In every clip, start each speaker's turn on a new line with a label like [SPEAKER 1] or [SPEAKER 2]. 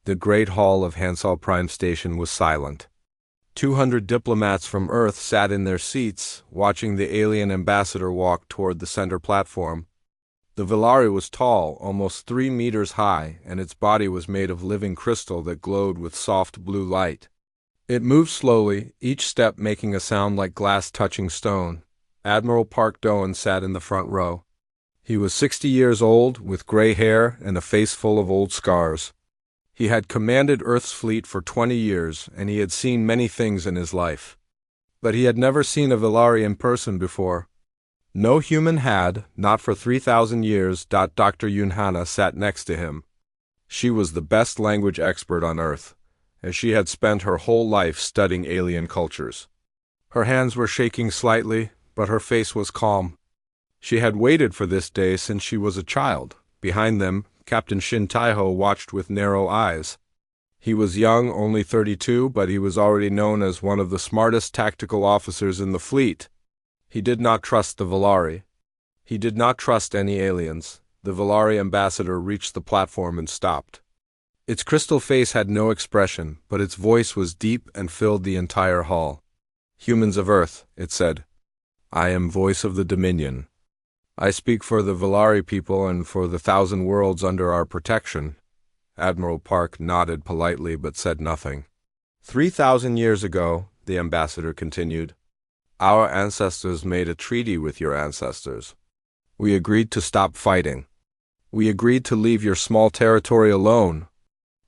[SPEAKER 1] The great hall of Hansel Prime Station was silent. 200 diplomats from Earth sat in their seats, watching the alien ambassador walk toward the center platform. The Velari was tall, almost 3 meters high, and its body was made of living crystal that glowed with soft blue light. It moved slowly, each step making a sound like glass touching stone. Admiral Park Doan sat in the front row. He was 60 years old, with gray hair and a face full of old scars. He had commanded Earth's fleet for 20 years, and he had seen many things in his life. But he had never seen a Velari in person before. No human had, not for 3,000 years. Dr. Yunhana sat next to him. She was the best language expert on Earth, as she had spent her whole life studying alien cultures. Her hands were shaking slightly, but her face was calm. She had waited for this day since she was a child. Behind them, Captain Shin Taiho watched with narrow eyes. He was young, only 32, but he was already known as one of the smartest tactical officers in the fleet. He did not trust the Velari. He did not trust any aliens. The Velari ambassador reached the platform and stopped. Its crystal face had no expression, but its voice was deep and filled the entire hall. "Humans of Earth," it said. "I am voice of the Dominion. I speak for the Velari people and for the 1,000 worlds under our protection." Admiral Park nodded politely but said nothing. 3,000 years ago, the ambassador continued, our ancestors made a treaty with your ancestors. We agreed to stop fighting. We agreed to leave your small territory alone.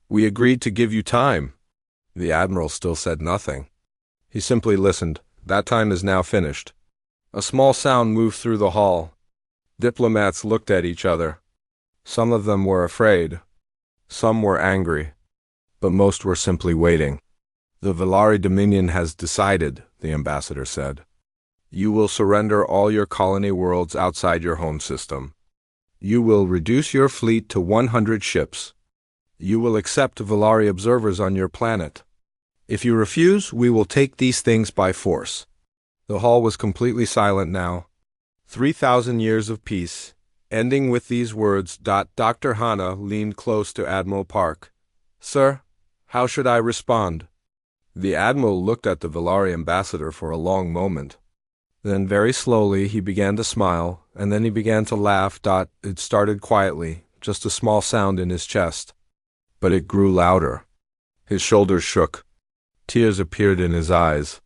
[SPEAKER 1] We agreed to give you time. The admiral still said nothing. He simply listened. That time is now finished. A small sound moved through the hall. Diplomats looked at each other. Some of them were afraid. Some were angry. But most were simply waiting. "The Velari Dominion has decided," the ambassador said. "You will surrender all your colony worlds outside your home system. You will reduce your fleet to 100 ships. You will accept Velari observers on your planet. If you refuse, we will take these things by force." The hall was completely silent now. 3,000 years of peace. Ending with these words, Dr. Hana leaned close to Admiral Park. "Sir, how should I respond?" The admiral looked at the Velari ambassador for a long moment. Then very slowly he began to smile, and then he began to laugh. It started quietly, just a small sound in his chest. But it grew louder. His shoulders shook. Tears appeared in his eyes.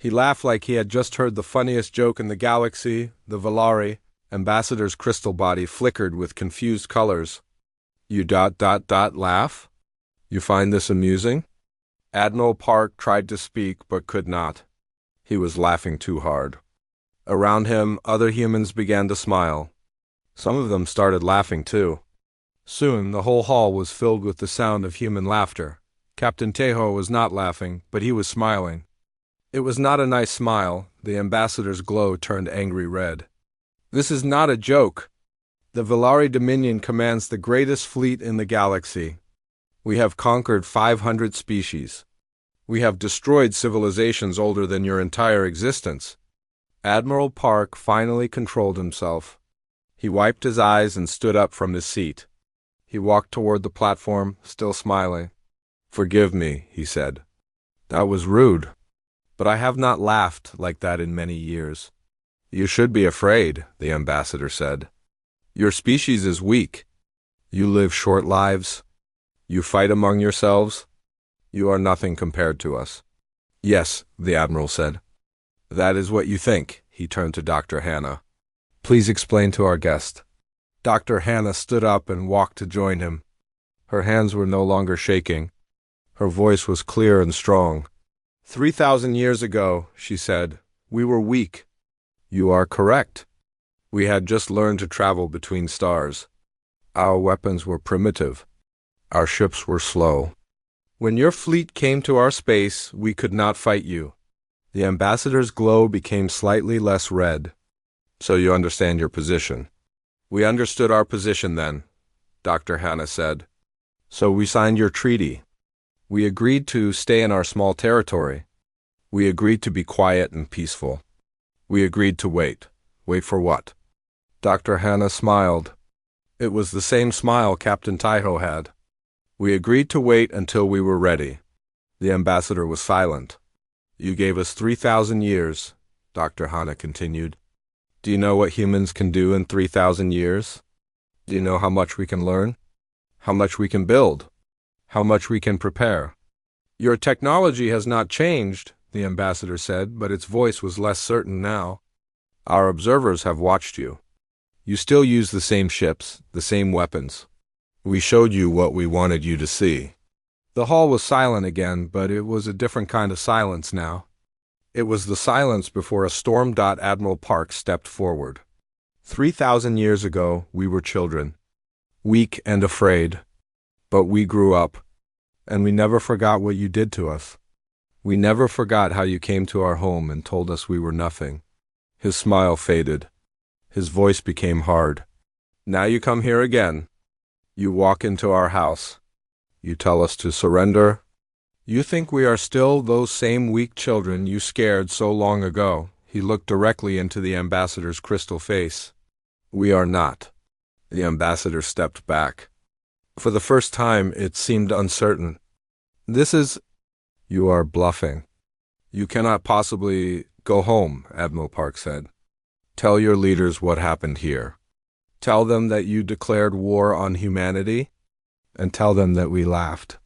[SPEAKER 1] He laughed like he had just heard the funniest joke in the galaxy. The Velari ambassador's crystal body flickered with confused colors. "You laugh? You find this amusing?" Admiral Park tried to speak but could not. He was laughing too hard. Around him, other humans began to smile. Some of them started laughing too. Soon, the whole hall was filled with the sound of human laughter. Captain Tejo was not laughing, but he was smiling. It was not a nice smile. The ambassador's glow turned angry red. "This is not a joke. The Velari Dominion commands the greatest fleet in the galaxy. We have conquered 500 species. We have destroyed civilizations older than your entire existence." Admiral Park finally controlled himself. He wiped his eyes and stood up from his seat. He walked toward the platform, still smiling. "Forgive me," he said. "That was rude. But I have not laughed like that in many years." "You should be afraid," the ambassador said. "Your species is weak. You live short lives. You fight among yourselves. You are nothing compared to us." "Yes," the admiral said. "That is what you think." He turned to Dr. Hannah. "Please explain to our guest." Dr. Hannah stood up and walked to join him. Her hands were no longer shaking. Her voice was clear and strong. 3,000 years ago, she said, we were weak. You are correct. We had just learned to travel between stars. Our weapons were primitive. Our ships were slow. When your fleet came to our space, we could not fight you. The ambassador's glow became slightly less red. "So you understand your position." "We understood our position then," Dr. Hannah said. "So we signed your treaty. We agreed to stay in our small territory. We agreed to be quiet and peaceful. We agreed to wait. Wait for what?" Dr. Hannah smiled. It was the same smile Captain Taiho had. We agreed to wait until we were ready. The ambassador was silent. You gave us 3,000 years, Dr. Hana continued. Do you know what humans can do in 3,000 years? Do you know how much we can learn? How much we can build? How much we can prepare? Your technology has not changed, the ambassador said, but its voice was less certain now. Our observers have watched you. You still use the same ships, the same weapons. We showed you what we wanted you to see. The hall was silent again, but it was a different kind of silence now. It was the silence before a storm. Admiral Park stepped forward. 3,000 years ago, we were children, weak and afraid. But we grew up, and we never forgot what you did to us. We never forgot how you came to our home and told us we were nothing. His smile faded. His voice became hard. Now you come here again. You walk into our house. You tell us to surrender. You think we are still those same weak children you scared so long ago. He looked directly into the ambassador's crystal face. We are not. The ambassador stepped back. For the first time, it seemed uncertain. You are bluffing. You cannot possibly go home, Admiral Park said. Tell your leaders what happened here. Tell them that you declared war on humanity, and tell them that we laughed.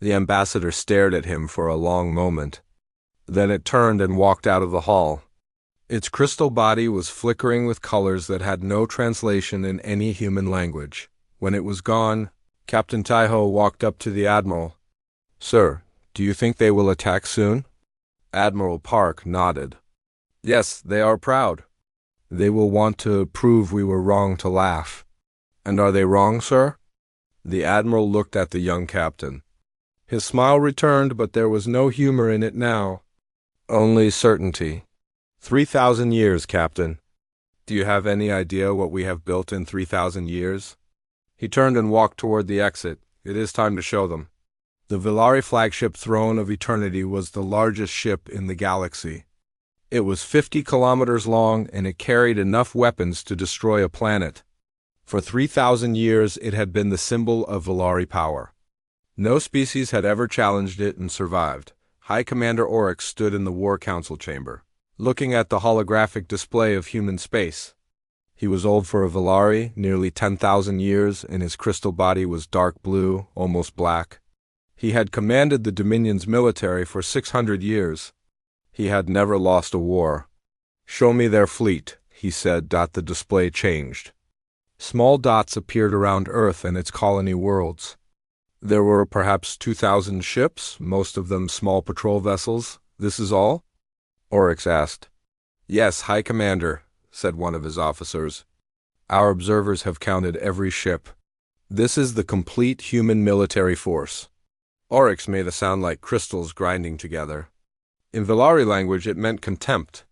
[SPEAKER 1] The ambassador stared at him for a long moment. Then it turned and walked out of the hall. Its crystal body was flickering with colors that had no translation in any human language. When it was gone, Captain Taiho walked up to the admiral. Sir, do you think they will attack soon? Admiral Park nodded. Yes, they are proud. They will want to prove we were wrong to laugh. And are they wrong, sir? The admiral looked at the young captain. His smile returned, but there was no humor in it now. Only certainty. 3,000 years, Captain. Do you have any idea what we have built in 3,000 years? He turned and walked toward the exit. It is time to show them. The Villari flagship Throne of Eternity was the largest ship in the galaxy. It was 50 kilometers long, and it carried enough weapons to destroy a planet. For 3,000 years, it had been the symbol of Villari power. No species had ever challenged it and survived. High Commander Oryx stood in the War Council chamber, looking at the holographic display of human space. He was old for a Villari, nearly 10,000 years, and his crystal body was dark blue, almost black. He had commanded the Dominion's military for 600 years. He had never lost a war. Show me their fleet, he said. The display changed. Small dots appeared around Earth and its colony worlds. There were perhaps 2,000 ships, most of them small patrol vessels. This is all? Oryx asked. Yes, High Commander, said one of his officers. Our observers have counted every ship. This is the complete human military force. Oryx made a sound like crystals grinding together. In Villari language, it meant contempt.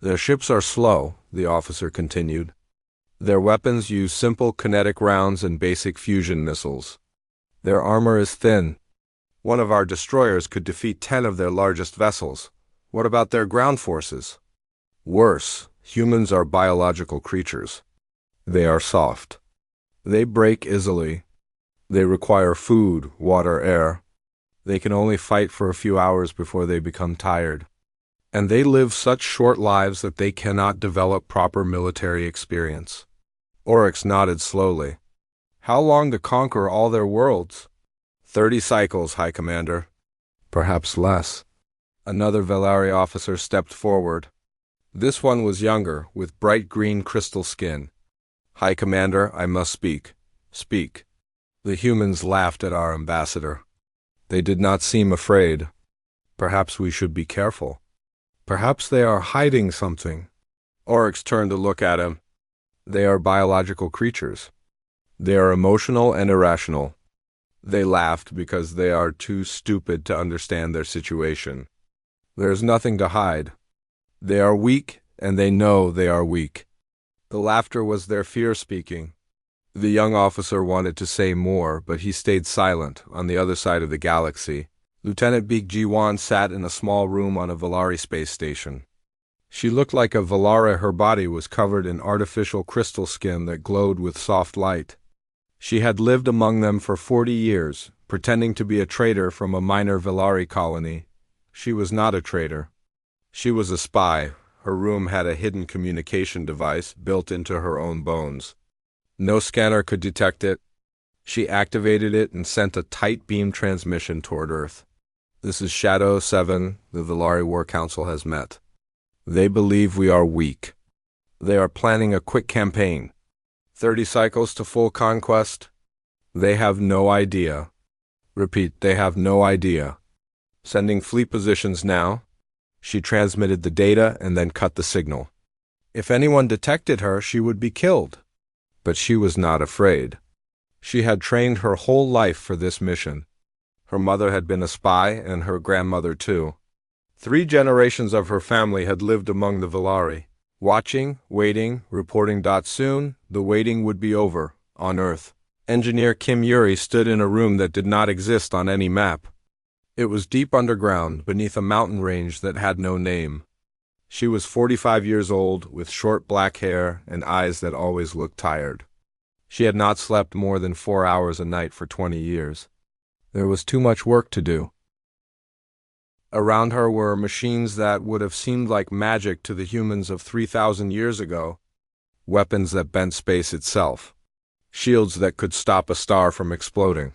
[SPEAKER 1] Their ships are slow, the officer continued. Their weapons use simple kinetic rounds and basic fusion missiles. Their armor is thin. One of our destroyers could defeat 10 of their largest vessels. What about their ground forces? Worse, humans are biological creatures. They are soft. They break easily. They require food, water, air. They can only fight for a few hours before they become tired. And they live such short lives that they cannot develop proper military experience. Oryx nodded slowly. How long to conquer all their worlds? 30 cycles, High Commander. Perhaps less. Another Villari officer stepped forward. This one was younger, with bright green crystal skin. High Commander, I must speak. Speak. The humans laughed at our ambassador. They did not seem afraid. Perhaps we should be careful. Perhaps they are hiding something. Oryx turned to look at him. They are biological creatures. They are emotional and irrational. They laughed because they are too stupid to understand their situation. There is nothing to hide. They are weak, and they know they are weak. The laughter was their fear speaking. The young officer wanted to say more, but he stayed silent. On the other side of the galaxy, Lieutenant Big Ji-wan sat in a small room on a Villari space station. She looked like a Villari. Her body was covered in artificial crystal skin that glowed with soft light. She had lived among them for 40 years, pretending to be a trader from a minor Velari colony. She was not a trader. She was a spy. Her room had a hidden communication device built into her own bones. No scanner could detect it. She activated it and sent a tight beam transmission toward Earth. This is Shadow 7, the Velari War Council has met. They believe we are weak. They are planning a quick campaign. 30 cycles to full conquest. They have no idea. Repeat, they have no idea. Sending fleet positions now. She transmitted the data and then cut the signal. If anyone detected her, she would be killed. But she was not afraid. She had trained her whole life for this mission. Her mother had been a spy, and her grandmother too. 3 generations of her family had lived among the Velari, watching, waiting, reporting. Soon, the waiting would be over, on Earth. Engineer Kim Yuri stood in a room that did not exist on any map. It was deep underground, beneath a mountain range that had no name. She was 45 years old, with short black hair and eyes that always looked tired. She had not slept more than 4 hours a night for 20 years. There was too much work to do. Around her were machines that would have seemed like magic to the humans of 3,000 years ago, weapons that bent space itself, shields that could stop a star from exploding,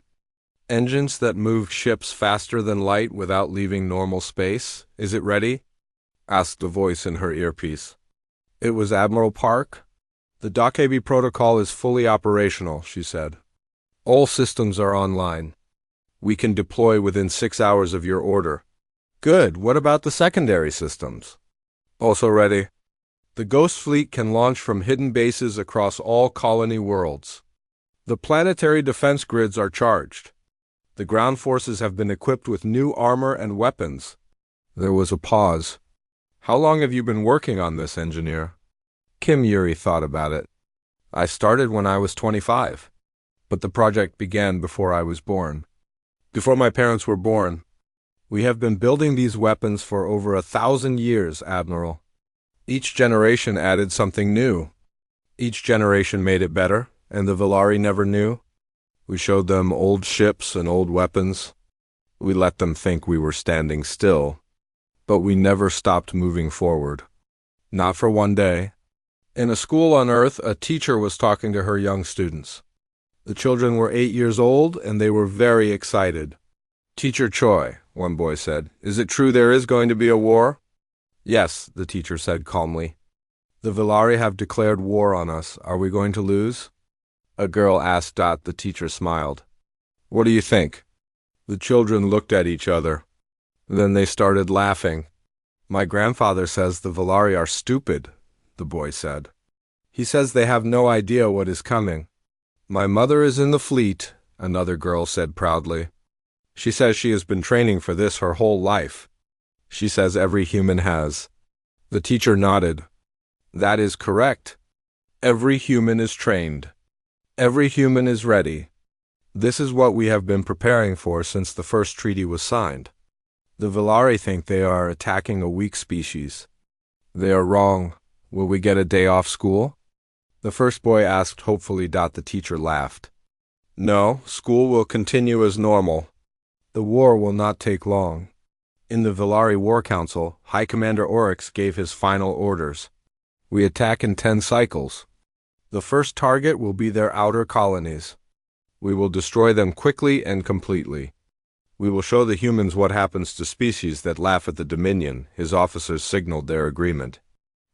[SPEAKER 1] engines that moved ships faster than light without leaving normal space. "Is it ready?" asked a voice in her earpiece. It was Admiral Park. "The Dokebi protocol is fully operational," she said. "All systems are online. We can deploy within 6 hours of your order." "Good. What about the secondary systems?" "Also ready. The Ghost Fleet can launch from hidden bases across all colony worlds. The planetary defense grids are charged. The ground forces have been equipped with new armor and weapons." There was a pause. "How long have you been working on this, engineer?" Kim Yuri thought about it. "I started when I was 25, but the project began before I was born. Before my parents were born. We have been building these weapons for over 1,000 years, Admiral. Each generation added something new. Each generation made it better, and the Velari never knew. We showed them old ships and old weapons. We let them think we were standing still. But we never stopped moving forward. Not for one day." In a school on Earth, a teacher was talking to her young students. The children were 8 years old, and they were very excited. "Teacher Choi," one boy said, "is it true there is going to be a war?" "Yes," the teacher said calmly. "The Velari have declared war on us. Are we going to lose?" A girl asked. The teacher smiled. "What do you think?" The children looked at each other. Then they started laughing. "My grandfather says the Velari are stupid," the boy said. "He says they have no idea what is coming." "My mother is in the fleet," another girl said proudly. "She says she has been training for this her whole life. She says every human has." The teacher nodded. "That is correct. Every human is trained. Every human is ready. This is what we have been preparing for since the first treaty was signed. The Velari think they are attacking a weak species. They are wrong. Will we get a day off school?" The first boy asked hopefully. The teacher laughed. "No, school will continue as normal. The war will not take long." In the Velari War Council, High Commander Oryx gave his final orders. "We attack in 10 cycles. The first target will be their outer colonies. We will destroy them quickly and completely. We will show the humans what happens to species that laugh at the Dominion." His officers signaled their agreement.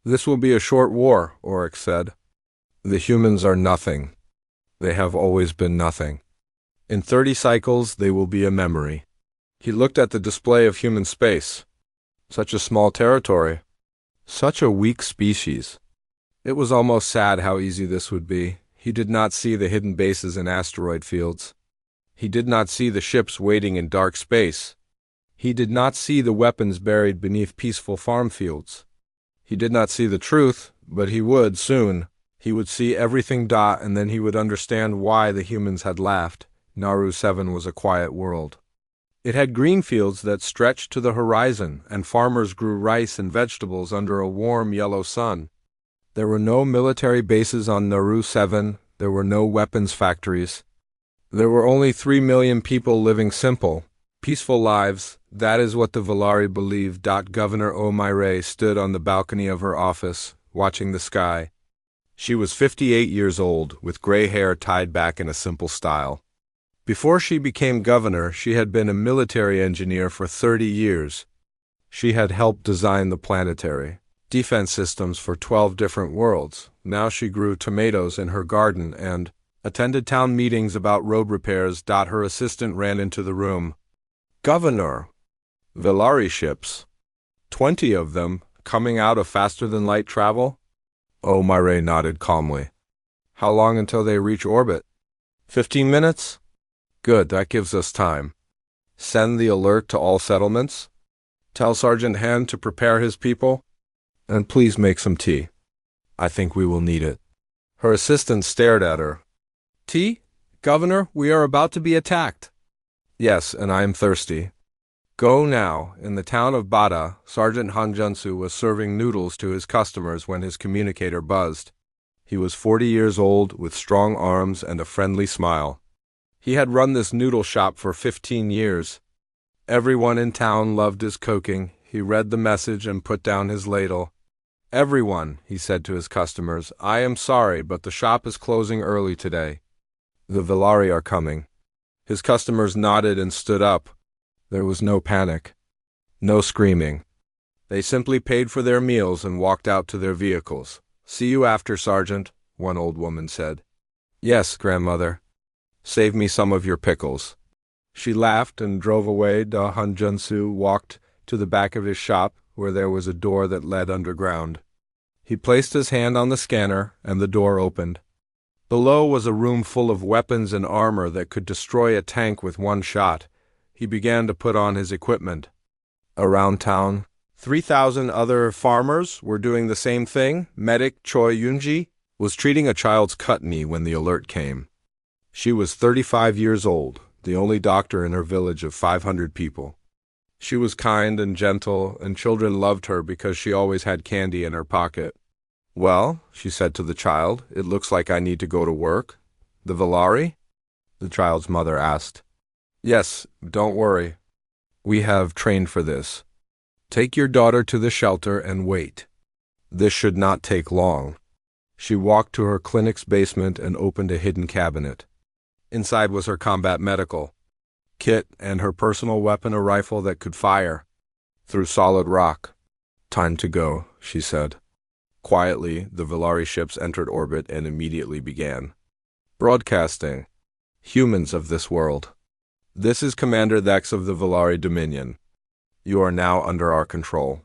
[SPEAKER 1] "This will be a short war," Oryx said. "The humans are nothing. They have always been nothing. In 30 cycles, they will be a memory." He looked at the display of human space. Such a small territory. Such a weak species. It was almost sad how easy this would be. He did not see the hidden bases in asteroid fields. He did not see the ships waiting in dark space. He did not see the weapons buried beneath peaceful farm fields. He did not see the truth, but he would soon. He would see everything. And then he would understand why the humans had laughed. Naru 7 was a quiet world. It had green fields that stretched to the horizon, and farmers grew rice and vegetables under a warm yellow sun. There were no military bases on Naru 7, there were no weapons factories. There were only 3 million people living simple, peaceful lives. That is what the Valari believed. Governor O'Mire stood on the balcony of her office, watching the sky. She was 58 years old, with gray hair tied back in a simple style. Before she became governor, she had been a military engineer for 30 years. She had helped design the planetary defense systems for 12 different worlds. Now she grew tomatoes in her garden and attended town meetings about road repairs. Her assistant ran into the room. Governor, Valari ships. 20 of them, coming out of faster-than-light travel? O'Mire nodded calmly. How long until they reach orbit? 15 minutes? Good, that gives us time. Send the alert to all settlements. Tell Sergeant Hand to prepare his people. And please make some tea. I think we will need it. Her assistant stared at her. Tea? Governor, we are about to be attacked. Yes, and I am thirsty. Go now. In the town of Bada, Sergeant Hanjunsu was serving noodles to his customers when his communicator buzzed. He was 40 years old, with strong arms and a friendly smile. He had run this noodle shop for 15 years. Everyone in town loved his cooking. He read the message and put down his ladle. Everyone, he said to his customers, I am sorry, but the shop is closing early today. The Valari are coming. His customers nodded and stood up. There was no panic, no screaming. They simply paid for their meals and walked out to their vehicles. See you after, Sergeant, one old woman said. Yes, grandmother. Save me some of your pickles. She laughed and drove away. Da Hanjunsu walked to the back of his shop, where there was a door that led underground. He placed his hand on the scanner, and the door opened. Below was a room full of weapons and armor that could destroy a tank with one shot. He began to put on his equipment. Around town, 3,000 other farmers were doing the same thing. Medic Choi Yunji was treating a child's cut knee when the alert came. She was 35 years old, the only doctor in her village of 500 people. She was kind and gentle, and children loved her because she always had candy in her pocket. Well, she said to the child, it looks like I need to go to work. The Valari? The child's mother asked. Yes, don't worry. We have trained for this. Take your daughter to the shelter and wait. This should not take long. She walked to her clinic's basement and opened a hidden cabinet. Inside was her combat medical kit and her personal weapon, a rifle that could fire through solid rock. Time to go, she said. Quietly, the Valari ships entered orbit and immediately began broadcasting. Humans of this world. This is Commander Thex of the Valari Dominion. You are now under our control.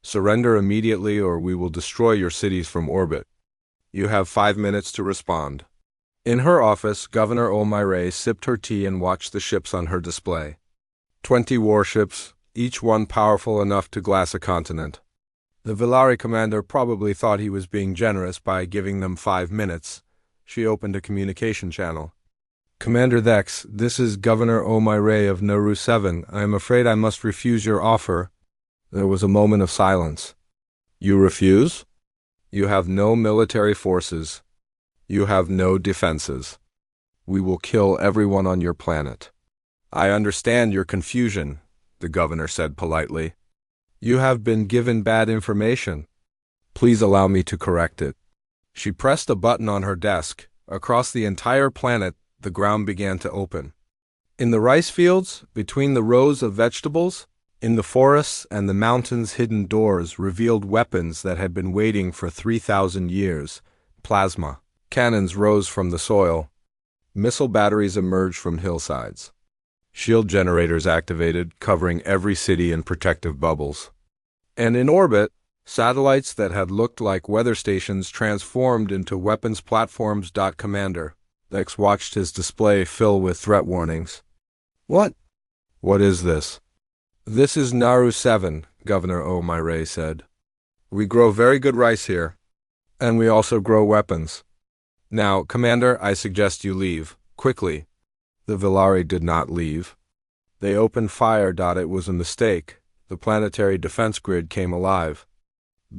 [SPEAKER 1] Surrender immediately or we will destroy your cities from orbit. You have 5 minutes to respond. In her office, Governor O'Mire sipped her tea and watched the ships on her display. 20 warships, each one powerful enough to glass a continent. The Valari commander probably thought he was being generous by giving them 5 minutes. She opened a communication channel. Commander Thex, this is Governor O'Mire of Naru 7. I am afraid I must refuse your offer. There was a moment of silence. You refuse? You have no military forces. You have no defenses. We will kill everyone on your planet. I understand your confusion, the governor said politely. You have been given bad information. Please allow me to correct it. She pressed a button on her desk. Across the entire planet, the ground began to open. In the rice fields, between the rows of vegetables, in the forests and the mountains, hidden doors revealed weapons that had been waiting for 3,000 years. Plasma. Cannons rose from the soil. Missile batteries emerged from hillsides. Shield generators activated, covering every city in protective bubbles. And in orbit, satellites that had looked like weather stations transformed into weapons platforms. Commander Thex watched his display fill with threat warnings. What? What is this? This is Naru 7, Governor O'Mire said. We grow very good rice here, and we also grow weapons. Now, Commander, I suggest you leave, quickly. The Valari did not leave. They opened fire. It was a mistake. The planetary defense grid came alive.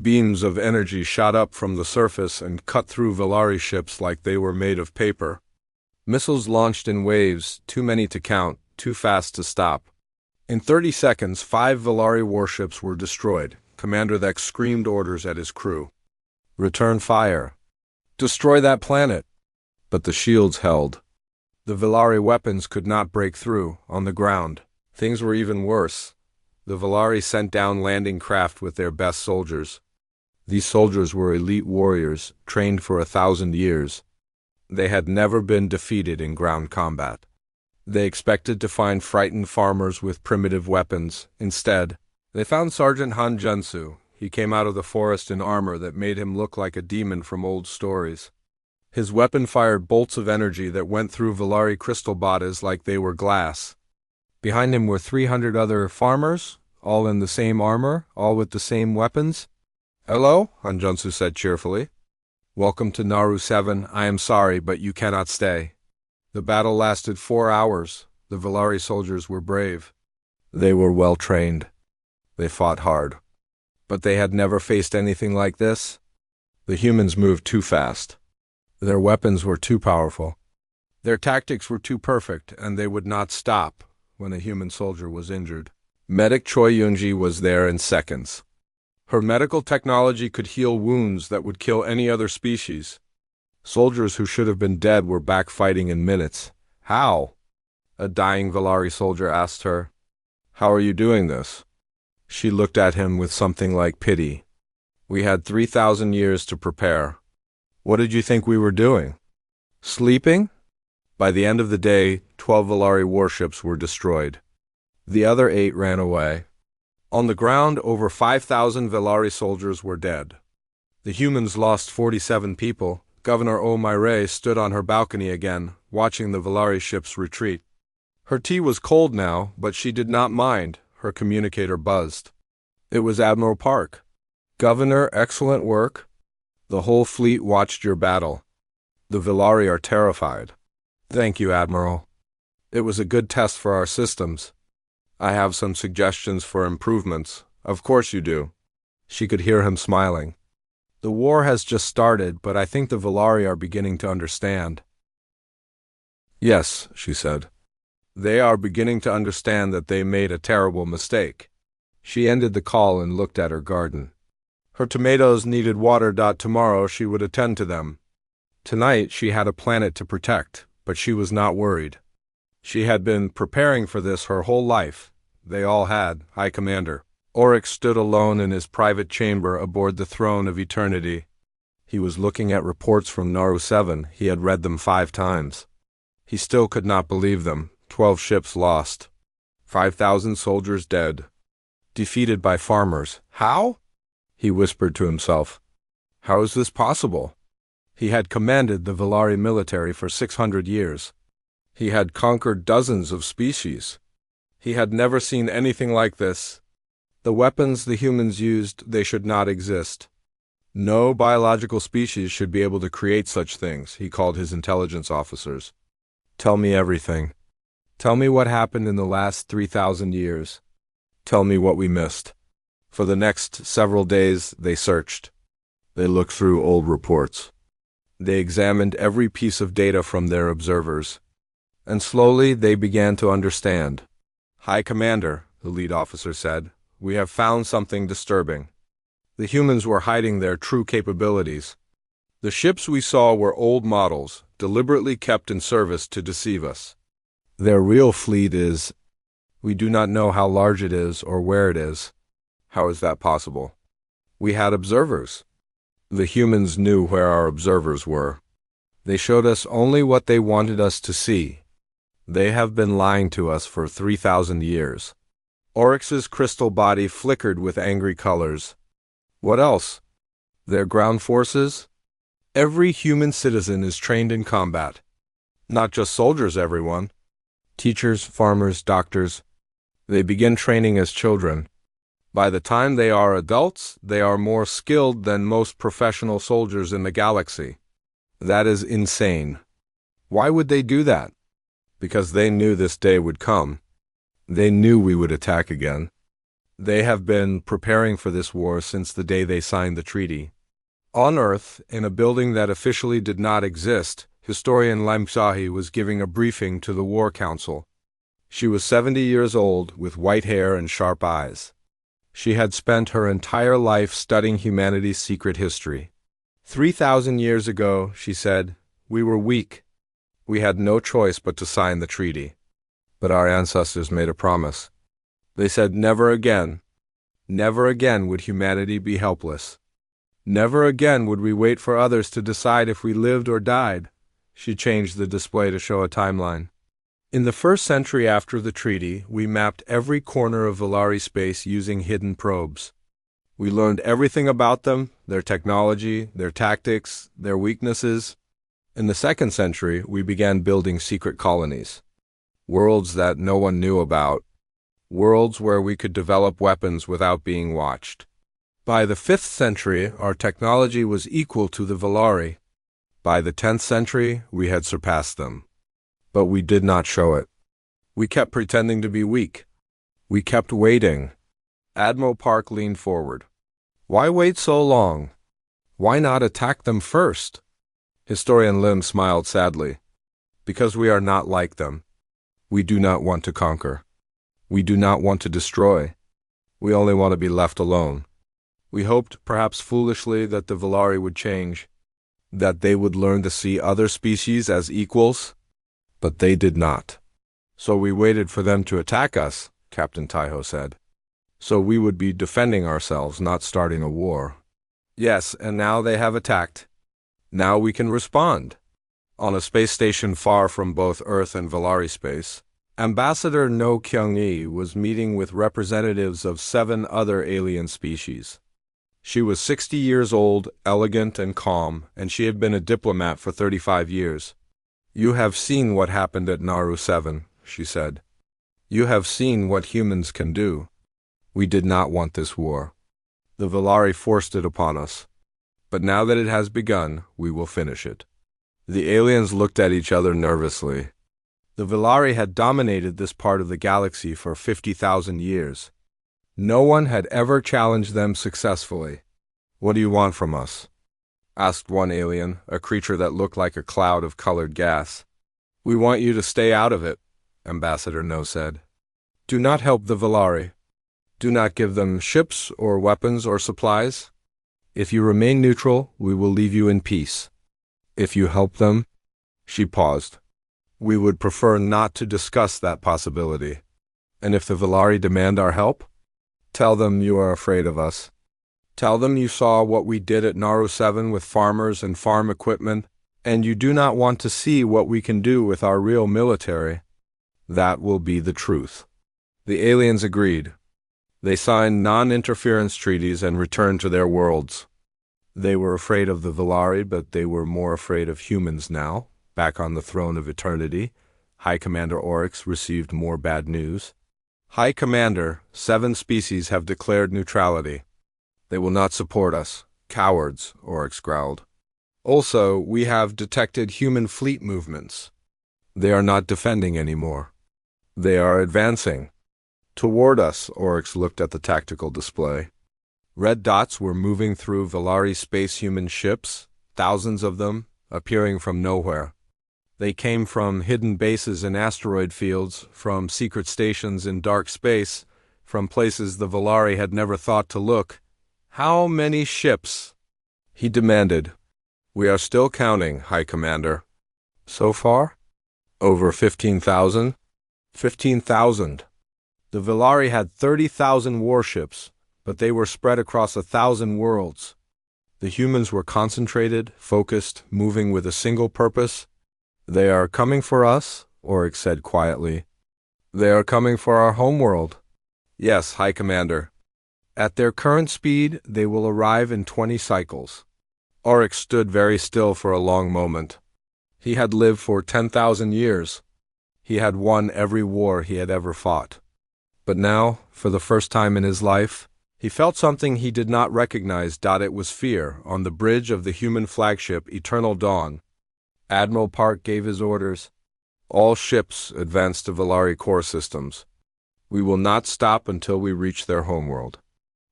[SPEAKER 1] Beams of energy shot up from the surface and cut through Valari ships like they were made of paper. Missiles launched in waves, too many to count, too fast to stop. In 30 seconds, 5 Valari warships were destroyed. Commander Thex screamed orders at his crew. Return fire. Destroy that planet. But the shields held. The Valari weapons could not break through. On the ground, things were even worse. The Valari sent down landing craft with their best soldiers. These soldiers were elite warriors, trained for 1,000 years. They had never been defeated in ground combat. They expected to find frightened farmers with primitive weapons. Instead, they found Sergeant Han Junsu. He came out of the forest in armor that made him look like a demon from old stories. His weapon fired bolts of energy that went through Valari crystal bodies like they were glass. Behind him were 300 other farmers, all in the same armor, all with the same weapons. "Hello," Han Junsu said cheerfully. "Welcome to Naru 7. I am sorry, but you cannot stay." The battle lasted 4 hours. The Valari soldiers were brave. They were well trained. They fought hard. But they had never faced anything like this. The humans moved too fast. Their weapons were too powerful. Their tactics were too perfect, and they would not stop when a human soldier was injured. Medic Choi Yunji was there in seconds. Her medical technology could heal wounds that would kill any other species. Soldiers who should have been dead were back fighting in minutes. "How?" a dying Valari soldier asked her. "How are you doing this?" She looked at him with something like pity. "We had 3,000 years to prepare. What did you think we were doing? Sleeping?" By the end of the day, 12 Valari warships were destroyed. The other 8 ran away. On the ground, over 5,000 Valari soldiers were dead. The humans lost 47 people. Governor O'Meara stood on her balcony again, watching the Valari ships retreat. Her tea was cold now, but she did not mind. Her communicator buzzed. It was Admiral Park. "Governor, excellent work. The whole fleet watched your battle. The Valari are terrified." "Thank you, Admiral. It was a good test for our systems. I have some suggestions for improvements." "Of course you do." She could hear him smiling. "The war has just started, but I think the Valari are beginning to understand." "Yes," she said. "They are beginning to understand that they made a terrible mistake." She ended the call and looked at her garden. Her tomatoes needed water. Tomorrow she would attend to them. Tonight she had a planet to protect, but she was not worried. She had been preparing for this her whole life. They all had, High Commander. Oryx stood alone in his private chamber aboard the throne of eternity. He was looking at reports from Naru 7. He had read them 5 times. He still could not believe them. 12 ships lost. 5,000 soldiers dead. Defeated by farmers. How? He whispered to himself. How is this possible? He had commanded the Valari military for 600 years. He had conquered dozens of species. He had never seen anything like this. The weapons the humans used, they should not exist. No biological species should be able to create such things, he called his intelligence officers. Tell me everything. Tell me what happened in the last 3,000 years. Tell me what we missed. For the next several days, they searched. They looked through old reports. They examined every piece of data from their observers. And slowly they began to understand. High Commander, the lead officer said, we have found something disturbing. The humans were hiding their true capabilities. The ships we saw were old models, deliberately kept in service to deceive us. Their real fleet is... We do not know how large it is or where it is. How is that possible? We had observers. The humans knew where our observers were. They showed us only what they wanted us to see. They have been lying to us for 3,000 years. Oryx's crystal body flickered with angry colors. What else? Their ground forces? Every human citizen is trained in combat. Not just soldiers, everyone. Teachers, farmers, doctors. They begin training as children. By the time they are adults, they are more skilled than most professional soldiers in the galaxy. That is insane. Why would they do that? Because they knew this day would come. They knew we would attack again. They have been preparing for this war since the day they signed the treaty. On Earth, in a building that officially did not exist, Historian Lamsahi was giving a briefing to the War Council. She was 70 years old, with white hair and sharp eyes. She had spent her entire life studying humanity's secret history. 3,000 years ago, she said, we were weak. We had no choice but to sign the treaty. But our ancestors made a promise. They said never again would humanity be helpless. Never again would we wait for others to decide if we lived or died. She changed the display to show a timeline. In the first century after the treaty, we mapped every corner of Valari space using hidden probes. We learned everything about them, their technology, their tactics, their weaknesses. In the second century, we began building secret colonies. Worlds that no one knew about. Worlds where we could develop weapons without being watched. By the 5th century, our technology was equal to the Valari. By the 10th century, we had surpassed them. But we did not show it. We kept pretending to be weak. We kept waiting. Admiral Park leaned forward. Why wait so long? Why not attack them first? Historian Lim smiled sadly. Because we are not like them. We do not want to conquer. We do not want to destroy. We only want to be left alone. We hoped, perhaps foolishly, that the Valari would change, that they would learn to see other species as equals, but they did not. So we waited for them to attack us, Captain Taiho said. So we would be defending ourselves, not starting a war. Yes, and now they have attacked. Now we can respond. On a space station far from both Earth and Valari space, Ambassador No Kyung-yi was meeting with representatives of 7 other alien species. She was 60 years old, elegant and calm, and she had been a diplomat for 35 years. You have seen what happened at Naru 7, she said. You have seen what humans can do. We did not want this war. The Valari forced it upon us. But now that it has begun, we will finish it. The aliens looked at each other nervously. The Valari had dominated this part of the galaxy for 50,000 years. No one had ever challenged them successfully. What do you want from us? Asked one alien, a creature that looked like a cloud of colored gas. We want you to stay out of it, Ambassador No said. Do not help the Valari. Do not give them ships or weapons or supplies. If you remain neutral, we will leave you in peace. If you help them, she paused. We would prefer not to discuss that possibility. And if the Valari demand our help, tell them you are afraid of us. Tell them you saw what we did at Naru 7 with farmers and farm equipment, and you do not want to see what we can do with our real military. That will be the truth. The aliens agreed. They signed non-interference treaties and returned to their worlds. They were afraid of the Valari, but they were more afraid of humans now. Back on the throne of eternity, High Commander Oryx received more bad news. High Commander, 7 species have declared neutrality. They will not support us. Cowards, Oryx growled. Also, we have detected human fleet movements. They are not defending anymore. They are advancing. Toward us, Oryx looked at the tactical display. Red dots were moving through Valari space human ships, thousands of them, appearing from nowhere. They came from hidden bases in asteroid fields, from secret stations in dark space, from places the Valari had never thought to look. How many ships? He demanded. We are still counting, High Commander. So far? Over 15,000? 15,000. The Valari had 30,000 warships, but they were spread across 1,000 worlds. The humans were concentrated, focused, moving with a single purpose. They are coming for us, Oryx said quietly. They are coming for our homeworld. Yes, High Commander. At their current speed, they will arrive in 20 cycles. Oryx stood very still for a long moment. He had lived for 10,000 years. He had won every war he had ever fought. But now, for the first time in his life, he felt something he did not recognize. It was fear on the bridge of the human flagship Eternal Dawn. Admiral Park gave his orders. All ships advance to Valari core systems. We will not stop until we reach their homeworld.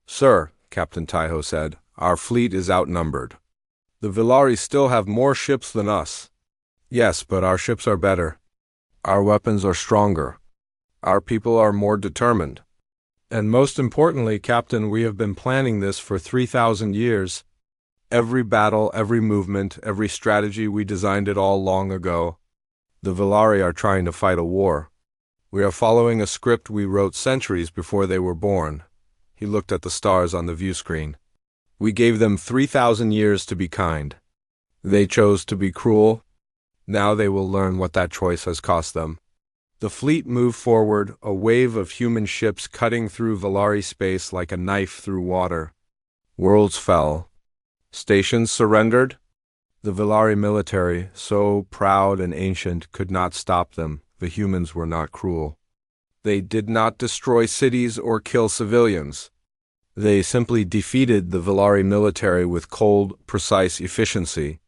[SPEAKER 1] Sir, Captain Taiho said, our fleet is outnumbered. The Valari still have more ships than us. Yes, but our ships are better. Our weapons are stronger. Our people are more determined. And most importantly, Captain, we have been planning this for 3,000 years. Every battle, every movement, every strategy, we designed it all long ago. The Velari are trying to fight a war. We are following a script we wrote centuries before they were born. He looked at the stars on the view screen. We gave them 3,000 years to be kind. They chose to be cruel. Now they will learn what that choice has cost them. The fleet moved forward, a wave of human ships cutting through Velari space like a knife through water. Worlds fell. Stations surrendered. The Velari military, so proud and ancient, could not stop them. The humans were not cruel. They did not destroy cities or kill civilians. They simply defeated the Velari military with cold, precise efficiency.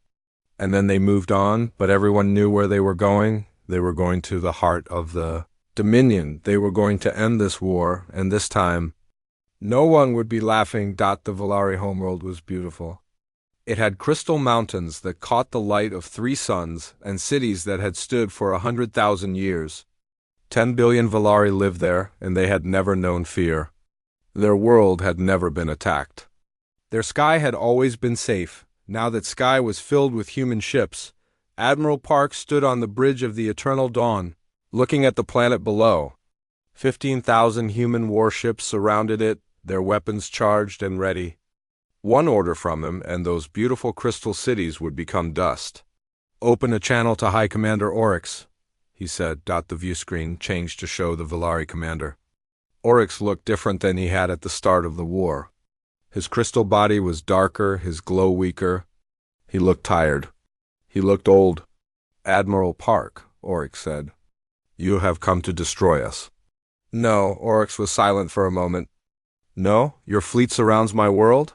[SPEAKER 1] And then they moved on, but everyone knew where they were going. They were going to the heart of the Dominion. They were going to end this war, and this time, no one would be laughing. The Velari homeworld was beautiful. It had crystal mountains that caught the light of 3 suns and cities that had stood for 100,000 years. 10 billion Velari lived there, and they had never known fear. Their world had never been attacked. Their sky had always been safe. Now that sky was filled with human ships, Admiral Park stood on the bridge of the Eternal Dawn, looking at the planet below. 15,000 human warships surrounded it, their weapons charged and ready. One order from him, and those beautiful crystal cities would become dust. "Open a channel to High Commander Oryx," he said. The view screen changed to show the Velari commander. Oryx looked different than he had at the start of the war. His crystal body was darker, his glow weaker. He looked tired. He looked old. "Admiral Park," Oryx said, "you have come to destroy us." "No," Oryx was silent for a moment. "No? Your fleet surrounds my world?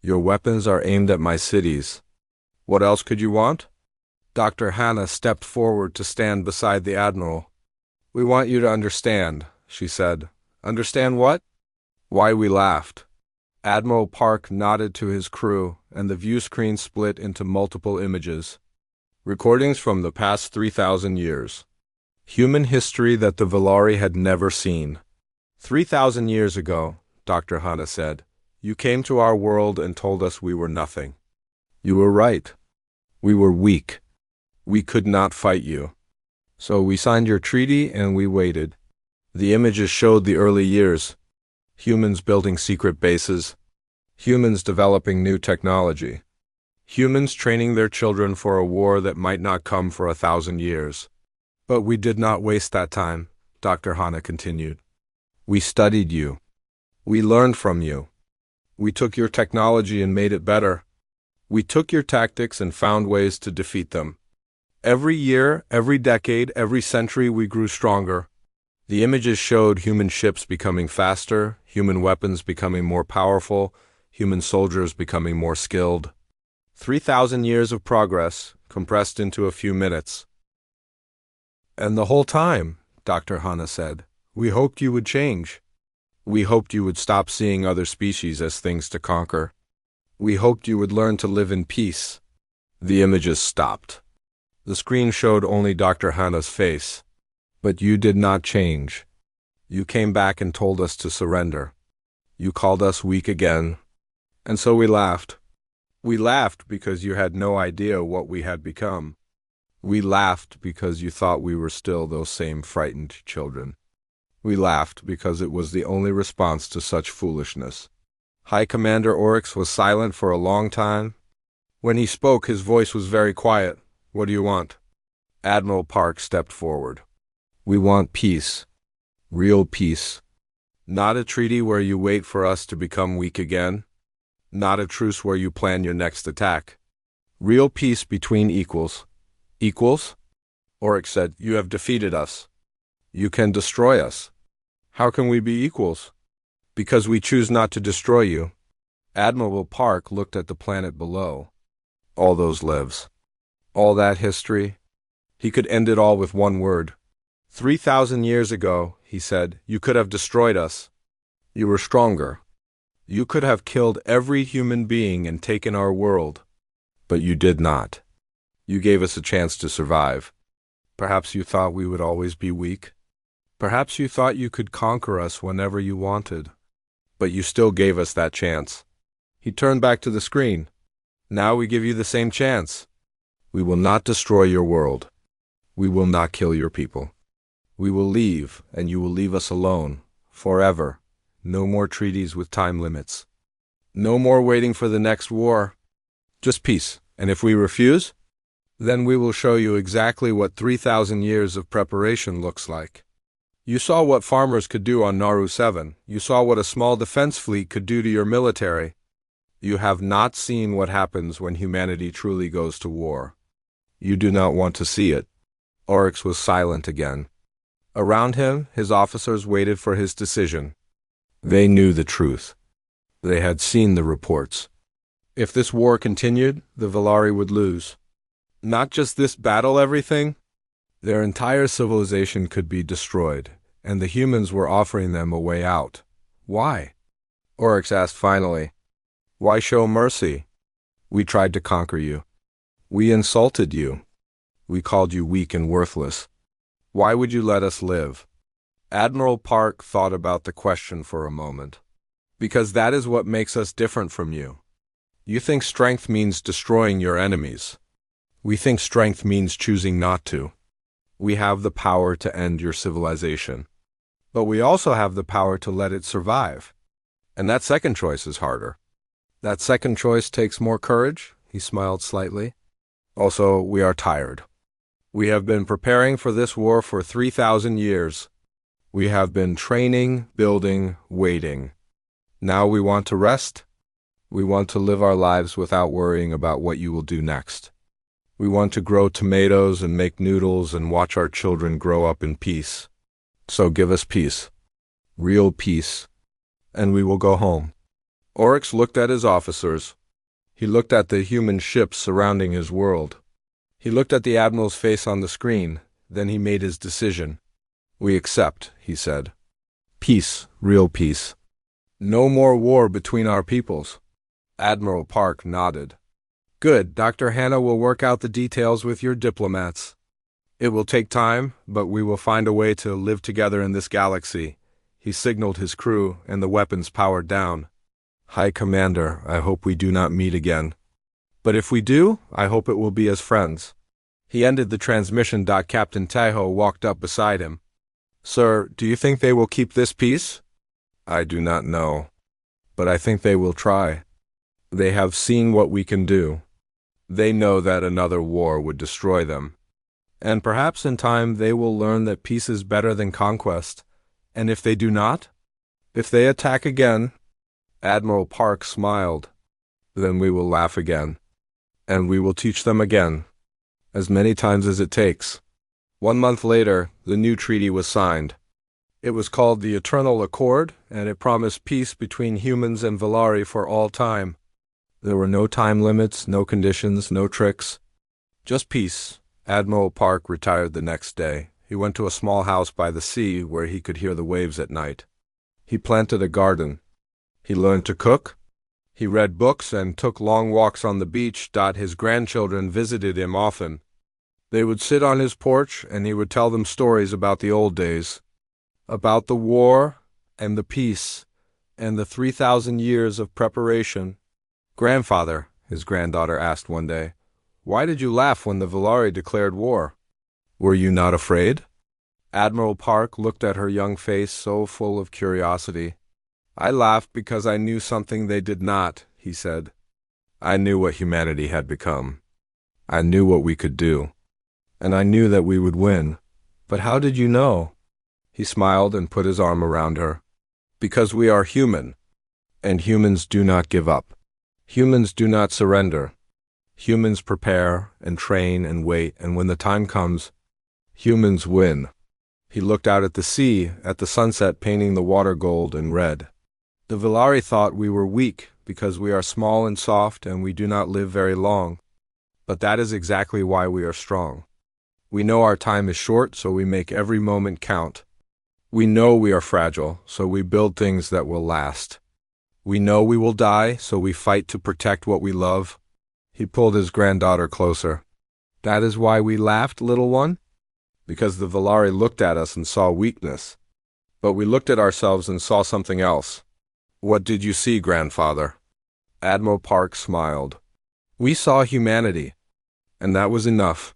[SPEAKER 1] Your weapons are aimed at my cities. What else could you want?" Dr. Hannah stepped forward to stand beside the Admiral. "We want you to understand," she said. "Understand what?" "Why we laughed." Admiral Park nodded to his crew, and the view screen split into multiple images. Recordings from the past 3,000 years. Human history that the Velari had never seen. 3,000 years ago, Dr. Hannah said, you came to our world and told us we were nothing. You were right. We were weak. We could not fight you. So we signed your treaty and we waited. The images showed the early years. Humans building secret bases. Humans developing new technology. Humans training their children for a war that might not come for 1,000 years. But we did not waste that time, Dr. Hannah continued. We studied you. We learned from you. We took your technology and made it better. We took your tactics and found ways to defeat them. Every year, every decade, every century we grew stronger. The images showed human ships becoming faster, human weapons becoming more powerful, human soldiers becoming more skilled. 3,000 years of progress, compressed into a few minutes. And the whole time, Dr. Hannah said, we hoped you would change. We hoped you would stop seeing other species as things to conquer. We hoped you would learn to live in peace. The images stopped. The screen showed only Dr. Hannah's face. But you did not change. You came back and told us to surrender. You called us weak again. And so we laughed. We laughed because you had no idea what we had become. We laughed because you thought we were still those same frightened children. We laughed because it was the only response to such foolishness. High Commander Oryx was silent for a long time. When he spoke, his voice was very quiet. What do you want? Admiral Park stepped forward. We want peace. Real peace. Not a treaty where you wait for us to become weak again. Not a truce where you plan your next attack. Real peace between equals. Equals? Oryx said, you have defeated us. You can destroy us. How can we be equals? Because we choose not to destroy you. Admiral Park looked at the planet below. All those lives. All that history. He could end it all with one word. 3,000 years ago, he said, you could have destroyed us. You were stronger. You could have killed every human being and taken our world. But you did not. You gave us a chance to survive. Perhaps you thought we would always be weak. Perhaps you thought you could conquer us whenever you wanted. But you still gave us that chance. He turned back to the screen. Now we give you the same chance. We will not destroy your world. We will not kill your people. We will leave, and you will leave us alone, forever. No more treaties with time limits. No more waiting for the next war. Just peace. And if we refuse, then we will show you exactly what 3,000 years of preparation looks like. You saw what farmers could do on Nauru 7. You saw what a small defense fleet could do to your military. You have not seen what happens when humanity truly goes to war. You do not want to see it. Oryx was silent again. Around him, his officers waited for his decision. They knew the truth. They had seen the reports. If this war continued, the Valari would lose. Not just this battle, everything. Their entire civilization could be destroyed, and the humans were offering them a way out. Why? Oryx asked finally. Why show mercy? We tried to conquer you. We insulted you. We called you weak and worthless. Why would you let us live? Admiral Park thought about the question for a moment. Because that is what makes us different from you. You think strength means destroying your enemies. We think strength means choosing not to. We have the power to end your civilization. But we also have the power to let it survive. And that second choice is harder. That second choice takes more courage, he smiled slightly. Also, we are tired. We have been preparing for this war for 3,000 years. We have been training, building, waiting. Now we want to rest. We want to live our lives without worrying about what you will do next. We want to grow tomatoes and make noodles and watch our children grow up in peace. So give us peace. Real peace. And we will go home. Oryx looked at his officers. He looked at the human ships surrounding his world. He looked at the Admiral's face on the screen. Then he made his decision. We accept, he said. Peace, real peace. No more war between our peoples. Admiral Park nodded. Good, Dr. Hanna will work out the details with your diplomats. It will take time, but we will find a way to live together in this galaxy. He signaled his crew, and the weapons powered down. High Commander, I hope we do not meet again. But if we do, I hope it will be as friends. He ended the transmission. Captain Taiho walked up beside him. Sir, do you think they will keep this peace? I do not know. But I think they will try. They have seen what we can do. They know that another war would destroy them. And perhaps in time they will learn that peace is better than conquest. And if they do not? If they attack again? Admiral Park smiled. Then we will laugh again. And we will teach them again. As many times as it takes. 1 month later, the new treaty was signed. It was called the Eternal Accord, and it promised peace between humans and Valari for all time. There were no time limits, no conditions, no tricks. Just peace. Admiral Park retired the next day. He went to a small house by the sea where he could hear the waves at night. He planted a garden. He learned to cook. He read books and took long walks on the beach. His grandchildren visited him often. They would sit on his porch and he would tell them stories about the old days, about the war and the peace and the 3,000 years of preparation. Grandfather, his granddaughter asked one day, why did you laugh when the Valari declared war? Were you not afraid? Admiral Park looked at her young face so full of curiosity. I laughed because I knew something they did not, he said. I knew what humanity had become. I knew what we could do. And I knew that we would win. But how did you know? He smiled and put his arm around her. Because we are human. And humans do not give up. Humans do not surrender. Humans prepare and train and wait, and when the time comes, humans win. He looked out at the sea, at the sunset painting the water gold and red. The Valari thought we were weak because we are small and soft and we do not live very long. But that is exactly why we are strong. We know our time is short, so we make every moment count. We know we are fragile, so we build things that will last. We know we will die, so we fight to protect what we love. He pulled his granddaughter closer. That is why we laughed, little one? Because the Valari looked at us and saw weakness. But we looked at ourselves and saw something else. What did you see, grandfather? Admiral Park smiled. We saw humanity. And that was enough.